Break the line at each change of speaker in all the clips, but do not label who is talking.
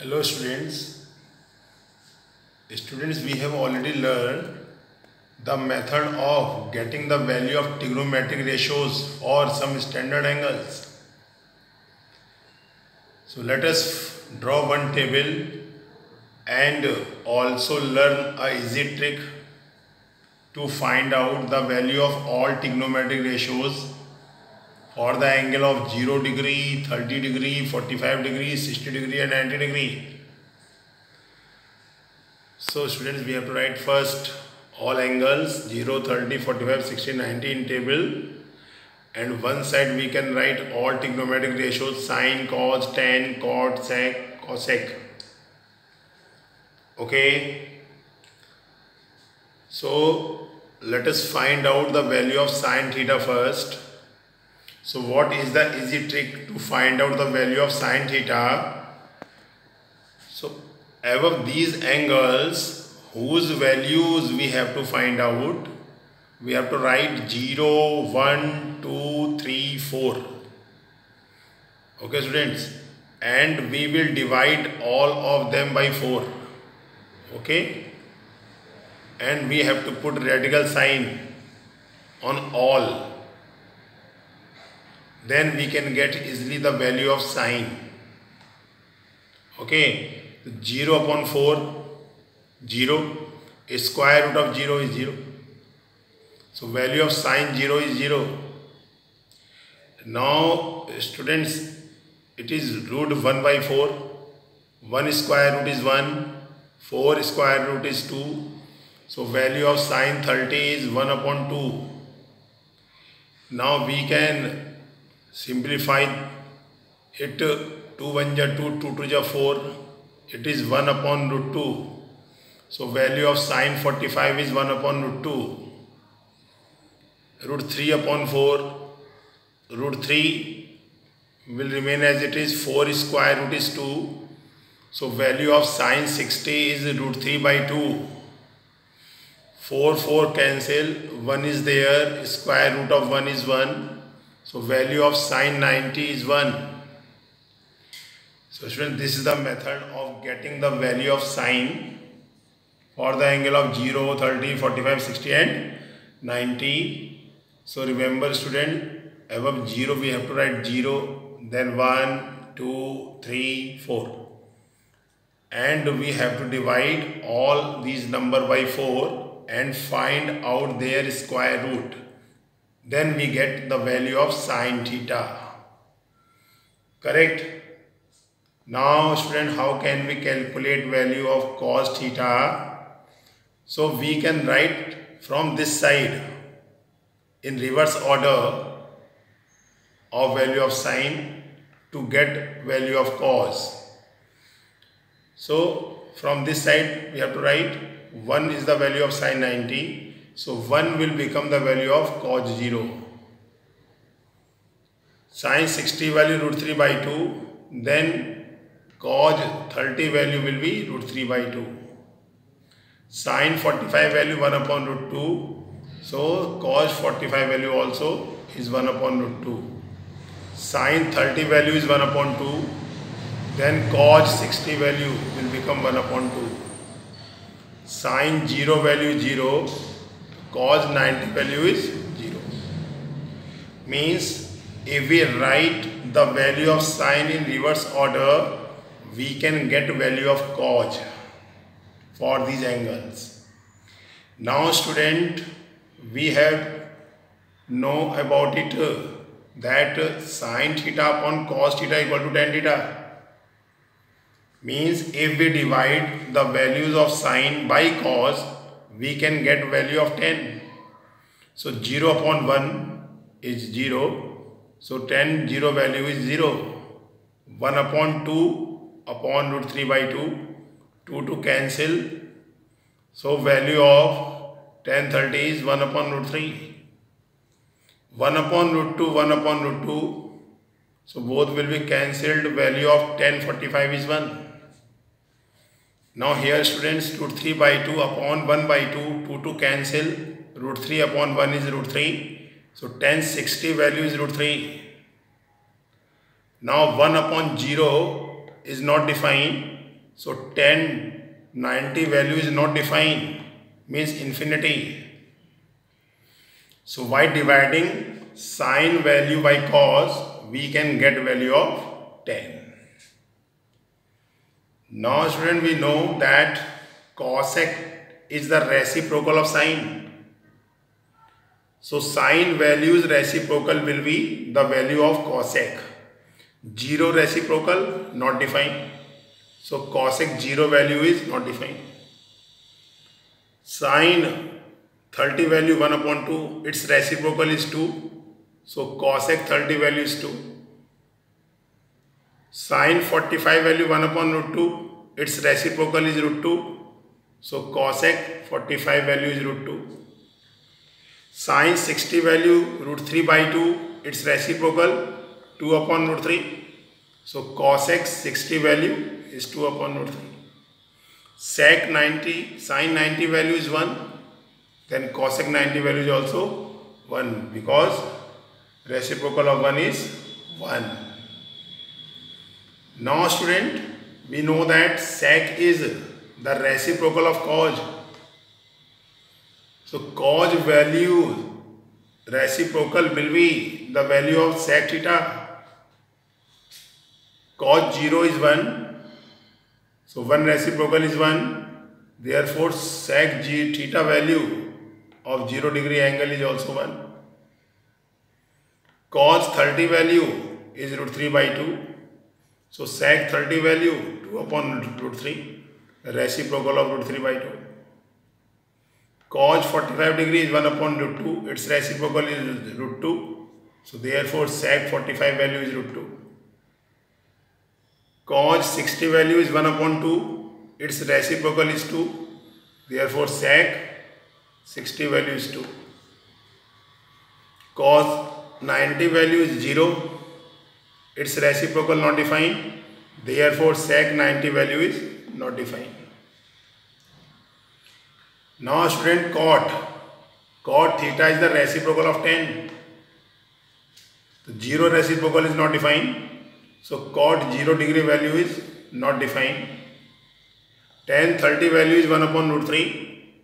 Hello students. Students, we have already learned the method of getting the value of trigonometric ratios or some standard angles. So let us draw one table and also learn a easy trick to find out the value of all trigonometric ratios for the angle of 0 degree, 30 degree, 45 degree, 60 degree and 90 degree. So students, we have to write first all angles 0, 30, 45, 60, 90 in table, and one side we can write all trigonometric ratios sine, cos, tan, cot, sec, cosec. Okay. So let us find out the value of sine theta first. So what is the easy trick to find out the value of sine theta? So above these angles whose values we have to find out, we have to write 0, 1, 2, 3, 4. Okay students, and we will divide all of them by 4. Okay, and we have to put radical sign on all. Then we can get easily the value of sine. Okay, 0 upon 4, 0, square root of 0 is 0. So value of sine 0 is 0. Now students, it is root 1 by 4. 1 square root is 1. 4 square root is 2. So value of sine 30 is 1 upon 2. Now we can simplify it. 2 1 ja 2, 2 2 ja 4. It is 1 upon root 2. So value of sine 45 is 1 upon root 2. Root 3 upon 4. Root 3 will remain as it is. 4 square root is 2. So value of sine 60 is root 3 by 2. 4 4 cancel. 1 is there. Square root of 1 is 1. So value of sine 90 is 1. So students, this is the method of getting the value of sine for the angle of 0, 30, 45, 60 and 90. So remember student, above 0 we have to write 0, then 1, 2, 3, 4. And we have to divide all these number by 4 and find out their square root. Then we get the value of sine theta. Correct? Now student, how can we calculate value of cos theta? So we can write from this side in reverse order of value of sine to get value of cos. So from this side we have to write 1 is the value of sine 90. So 1 will become the value of cos 0. Sine 60 value root 3 by 2. Then cos 30 value will be root 3 by 2. Sine 45 value 1 upon root 2. So cos 45 value also is 1 upon root 2. Sine 30 value is 1 upon 2. Then cos 60 value will become 1 upon 2. Sine 0 value is 0. Cos 90 value is 0. Means if we write the value of sine in reverse order, we can get value of cos for these angles. Now student, we have know about it that sine theta upon cos theta equal to tan theta. Means if we divide the values of sine by cos, we can get value of tan. So 0 upon 1 is 0. So tan 0 value is 0. 1 upon 2 upon root 3 by 2. 2 to cancel. So value of tan 30 is 1 upon root 3. 1 upon root 2, 1 upon root 2. So both will be cancelled. Value of tan 45 is 1. Now here students, root 3 by 2 upon 1 by 2. 2 to cancel. Root 3 upon 1 is root 3. So tan 60 value is root 3. Now 1 upon 0 is not defined. So 1090 value is not defined, means infinity. So by dividing sine value by cos, we can get value of 10. Now student, we know that cosec is the reciprocal of sine. So sine value's reciprocal will be the value of cosec. 0 reciprocal not defined. So cosec 0 value is not defined. Sine 30 value 1 upon 2, its reciprocal is 2. So cosec 30 value is 2. Sine 45 value 1 upon root 2, its reciprocal is root 2. So cosec 45 value is root 2. Sine 60 value root 3 by 2, its reciprocal 2 upon root 3. So cosec 60 value is 2 upon root 3. Sec 90, sine 90 value is 1. Then cosec 90 value is also 1, because reciprocal of 1 is 1. Now student, we know that sec is the reciprocal of cos. So cos value reciprocal will be the value of sec theta. Cos 0 is 1. So 1 reciprocal is 1. Therefore sec theta value of 0 degree angle is also 1. Cos 30 value is root 3 by 2. So sec 30 value 2 upon root 3, reciprocal of root 3 by 2. Cos 45 degree is 1 upon root 2, its reciprocal is root 2. So therefore sec 45 value is root 2. Cos 60 value is 1 upon 2, its reciprocal is 2. Therefore sec 60 value is 2. Cos 90 value is 0. Its reciprocal not defined. Therefore sec 90 value is not defined. Now student, cot theta is the reciprocal of 10. So 0 reciprocal is not defined. So cot 0 degree value is not defined. Tan 30 value is 1 upon root 3.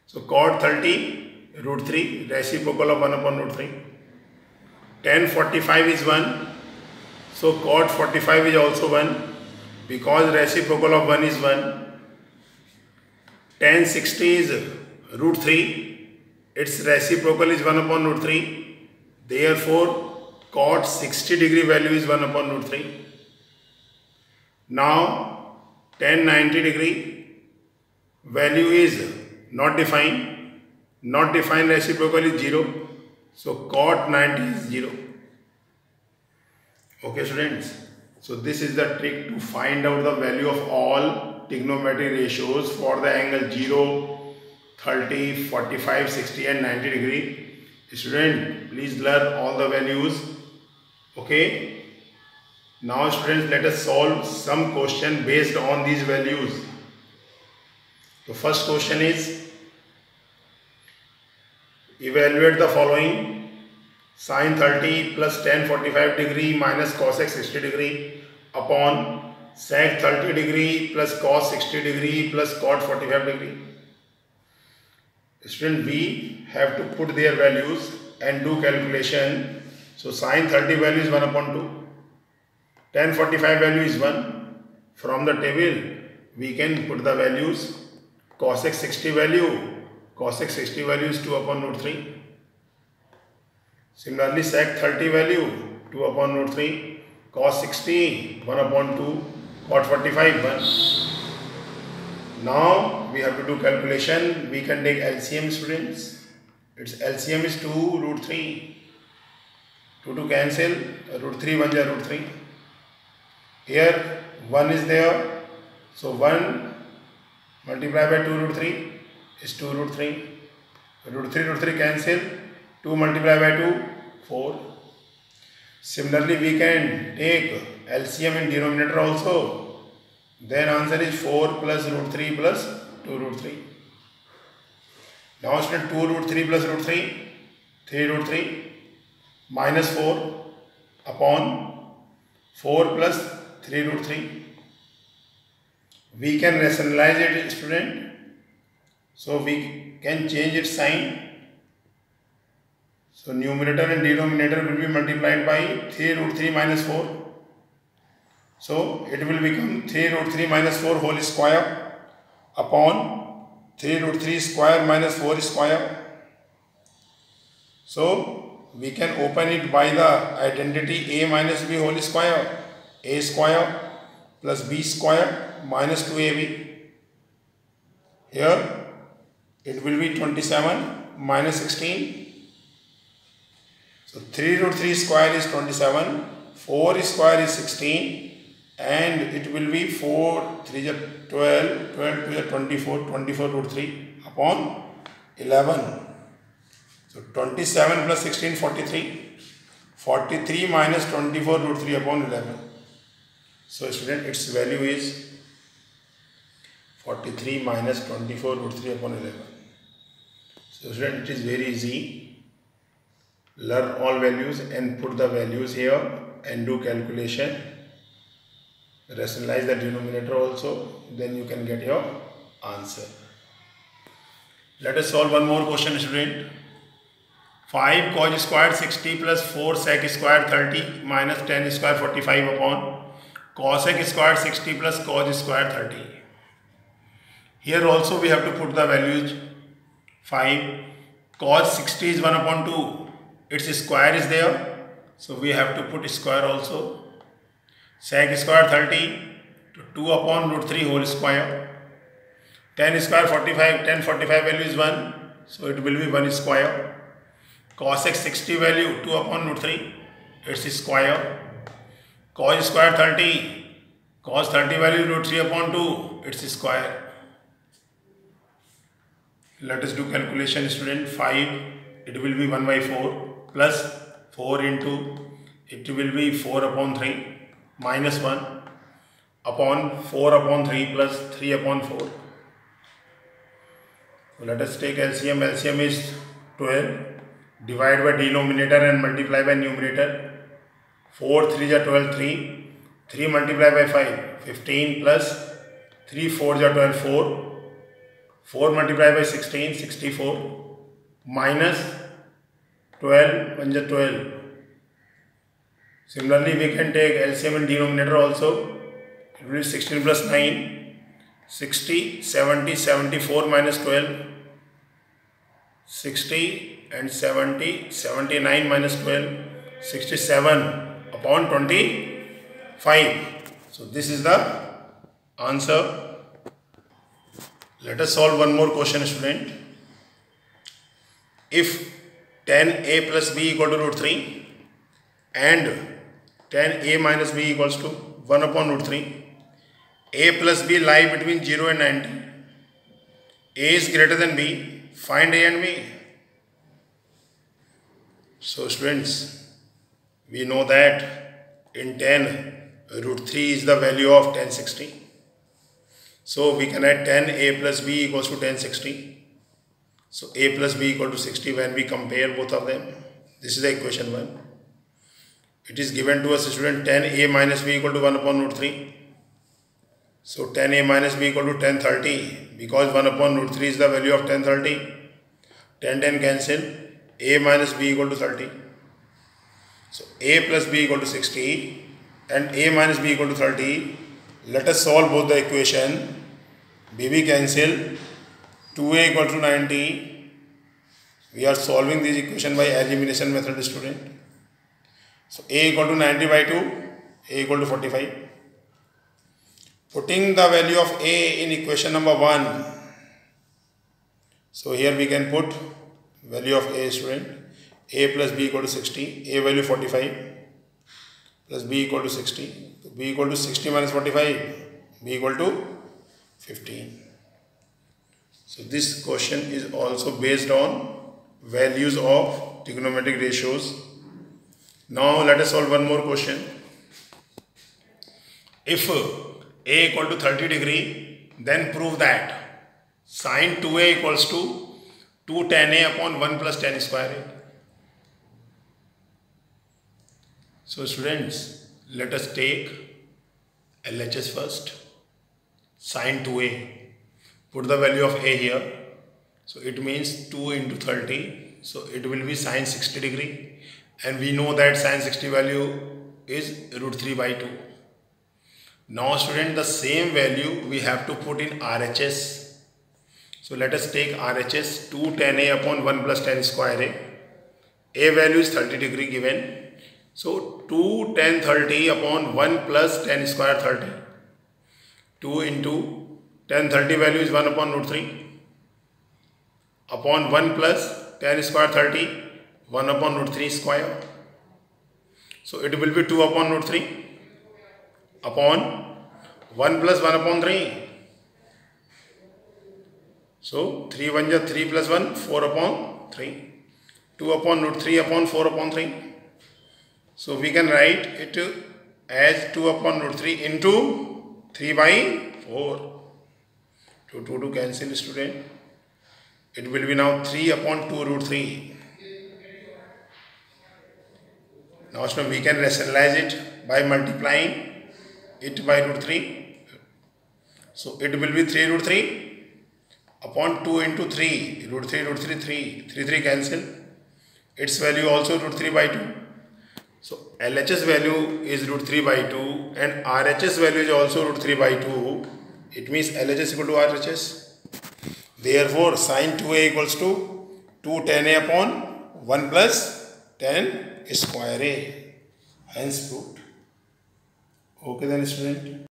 So cot 30 root 3, reciprocal of 1 upon root 3. Tan 45 is 1. So cot 45 is also 1, because reciprocal of 1 is 1. Tan 60 is root 3. Its reciprocal is 1 upon root 3. Therefore cot 60 degree value is 1 upon root 3. Now tan 90 degree value is not defined. Not defined reciprocal is 0. So cot 90 is 0. Okay students, so this is the trick to find out the value of all trigonometric ratios for the angle 0, 30, 45, 60 and 90 degree. Student, please learn all the values. Okay. Now students, let us solve some question based on these values. The first question is, evaluate the following: sin 30 plus tan 45 degree minus cosec 60 degree upon sec 30 degree plus cos 60 degree plus cot 45 degree. Student, we have to put their values and do calculation. So sin 30 value is 1 upon 2. Tan 45 value is 1. From the table we can put the values. Cosec 60 value is 2 upon root 3. Similarly, sec 30 value 2 upon root 3, cos 60 1 upon 2, cot 45 1. Now we have to do calculation. We can take LCM students. Its LCM is 2 root 3. 2 to cancel, root 3 1 is root 3. Here 1 is there. So 1 multiplied by 2 root 3 is 2 root 3. Root 3 cancel. 2 multiplied by 2, 4. Similarly, we can take LCM in denominator also. Then answer is 4 plus root 3 plus 2 root 3. Now student, 2 root 3 plus root 3, 3 root 3 minus 4 upon 4 plus 3 root 3. we can rationalize it, student. So we can change its sign. So numerator and denominator will be multiplied by 3 root 3 minus 4. So it will become 3 root 3 minus 4 whole square upon 3 root 3 square minus 4 square. So we can open it by the identity a minus b whole square. A square plus b square minus 2ab. Here it will be 27 minus 16. So 3 root 3 square is 27, 4 square is 16, and it will be 4 3 is 12, 12 2 is 24, 24 root 3 upon 11. So 27 plus 16, 43. 43 minus 24 root 3 upon 11. So student, its value is 43 minus 24 root 3 upon 11. So student, it is very easy. Learn all values and put the values here and do calculation. Rationalize the denominator also, then you can get your answer. Let us solve one more question, student. 5 cos squared 60 plus 4 sec squared 30 minus 10 squared 45 upon cosec squared 60 plus cos squared 30. Here also we have to put the values. 5 cos 60 is 1 upon 2. Its square is there, so we have to put square also. Sec square 30 to 2 upon root 3 whole square. 10 square 45, 10 45 value is 1, so it will be 1 square. Cosec 60 value 2 upon root 3, its square. Cos square 30, cos 30 value root 3 upon 2, its square. Let us do calculation, student. 5, it will be 1 by 4 plus 4 into, it will be 4 upon 3 minus 1 upon 4 upon 3 plus 3 upon 4. So let us take LCM. LCM is 12. Divide by denominator and multiply by numerator. 4 3 is 12, 3. 3 multiply by 5, 15 plus 3 4 is 12, 4. 4 multiply by 16, 64 minus 12, 1 is 12. Similarly, we can take LCM and denominator also. It will be 16 plus 9, 60, 70, 74 minus 12, 60 and 70, 79 minus 12, 67 upon 25. So this is the answer. Let us solve one more question, student. If 10a plus b equal to root 3 and 10a minus b equals to 1 upon root 3, a plus b lie between 0 and 90. A is greater than b. Find a and b. So students, we know that in 10, root 3 is the value of 1060. So we can add 10a plus b equals to 1060. So a plus b equal to 60 when we compare both of them. This is the equation 1. It is given to us, student, 10a minus b equal to 1 upon root 3. So 10a minus b equal to 1030, because 1 upon root 3 is the value of 1030. 10 cancel, a minus b equal to 30. So a plus b equal to 60 and a minus b equal to 30. Let us solve both the equation. bb cancel, 2a equal to 90. We are solving this equation by elimination method, student. So a equal to 90 by 2, a equal to 45. Putting the value of a in equation number 1. So here we can put value of a, student. A plus b equal to 60. A value 45 plus b equal to 60. So b equal to 60 minus 45. B equal to 15. So this question is also based on values of trigonometric ratios. Now let us solve one more question. If a equal to 30 degree, then prove that sin 2a equals to 2 tan a upon 1 plus tan square a. So students, let us take LHS first. sine 2a. Put the value of a here. So it means 2 into 30. So it will be sine 60 degree. And we know that sine 60 value is root 3 by 2. Now student, the same value we have to put in RHS. So let us take RHS 2 tan a upon 1 plus tan square a. A value is 30 degree given. So 2 tan 30 upon 1 plus tan square 30. 2 into tan 30 value is 1 upon root 3 upon 1 plus tan square 30, 1 upon root 3 square. So it will be 2 upon root 3 upon 1 plus 1 upon 3. So 3 1 is 3 plus 1, 4 upon 3. 2 upon root 3 upon 4 upon 3. So we can write it as 2 upon root 3 into 3 by 4. 2 to cancel student. It will be now 3 upon 2 root 3. Now student, we can rationalize it by multiplying it by root 3. So it will be 3 root 3 upon 2 into 3. Root 3, 3. 3 cancel. Its value also root 3 by 2. So LHS value is root 3 by 2 and RHS value is also root 3 by 2. It means LHS equal to RHS. Therefore sine 2a equals to 2 tan a upon 1 plus tan square a. Hence proved. Okay then student.